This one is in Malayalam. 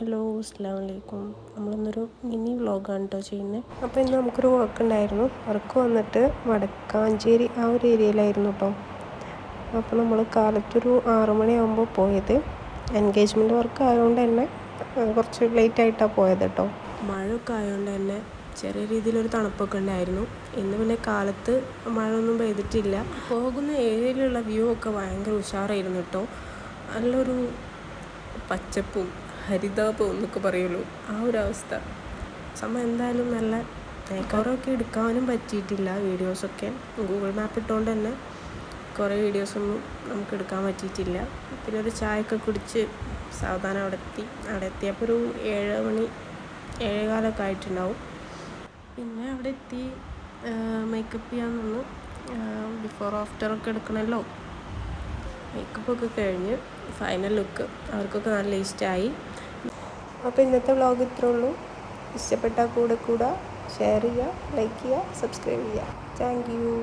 ഹലോ അസ്സലാമു അലൈക്കും. നമ്മളിന്നൊരു മിനി വ്ളോഗാണ് കേട്ടോ ചെയ്യുന്നത്. അപ്പോൾ ഇന്ന് നമുക്കൊരു വർക്ക് ഉണ്ടായിരുന്നു. വർക്ക് വന്നിട്ട് വടക്കാഞ്ചേരി ആ ഒരു ഏരിയയിലായിരുന്നു കേട്ടോ. അപ്പോൾ നമ്മൾ കാലത്തൊരു 6 മണിയാകുമ്പോൾ പോയത്. എൻഗേജ്മെൻറ്റ് വർക്ക് ആയതുകൊണ്ട് തന്നെ കുറച്ച് ലേറ്റായിട്ടാണ് പോയത് കേട്ടോ. മഴയൊക്കെ ആയതുകൊണ്ട് തന്നെ ചെറിയ രീതിയിലൊരു തണുപ്പൊക്കെ ഉണ്ടായിരുന്നു. ഇന്ന് പിന്നെ കാലത്ത് മഴയൊന്നും പെയ്തിട്ടില്ല. പോകുന്ന ഏരിയയിലുള്ള വ്യൂ ഒക്കെ ഭയങ്കര ഉഷാറായിരുന്നു കേട്ടോ. നല്ലൊരു പച്ചപ്പും ഹരിതാപവും എന്നൊക്കെ പറയുള്ളൂ, ആ ഒരു അവസ്ഥ. സമയം എന്തായാലും നല്ല കുറേയൊക്കെ എടുക്കാനും പറ്റിയിട്ടില്ല. വീഡിയോസൊക്കെ ഗൂഗിൾ മാപ്പ് ഇട്ടുകൊണ്ട് തന്നെ കുറേ വീഡിയോസൊന്നും നമുക്ക് എടുക്കാൻ പറ്റിയിട്ടില്ല. പിന്നെ ഒരു ചായയൊക്കെ കുടിച്ച് സാവധാനം അവിടെ എത്തിയപ്പോൾ ഒരു 7 മണി 7:15 ആയിട്ടുണ്ടാവും. പിന്നെ അവിടെ എത്തി മേക്കപ്പ് ചെയ്യാൻ നിന്നു. ബിഫോർ ആഫ്റ്ററൊക്കെ എടുക്കണമല്ലോ. മേക്കപ്പൊക്കെ കഴിഞ്ഞ് ഫൈനൽ ലുക്ക് അവർക്കൊക്കെ നല്ല ഇഷ്ടമായി. അപ്പോൾ ഇന്നത്തെ വ്ളോഗ് ഇത്രേ ഉള്ളൂ. ഇഷ്ടപ്പെട്ടാൽ കൂടെ ഷെയർ ചെയ്യുക, ലൈക്ക് ചെയ്യുക, സബ്സ്ക്രൈബ് ചെയ്യുക. Thank you.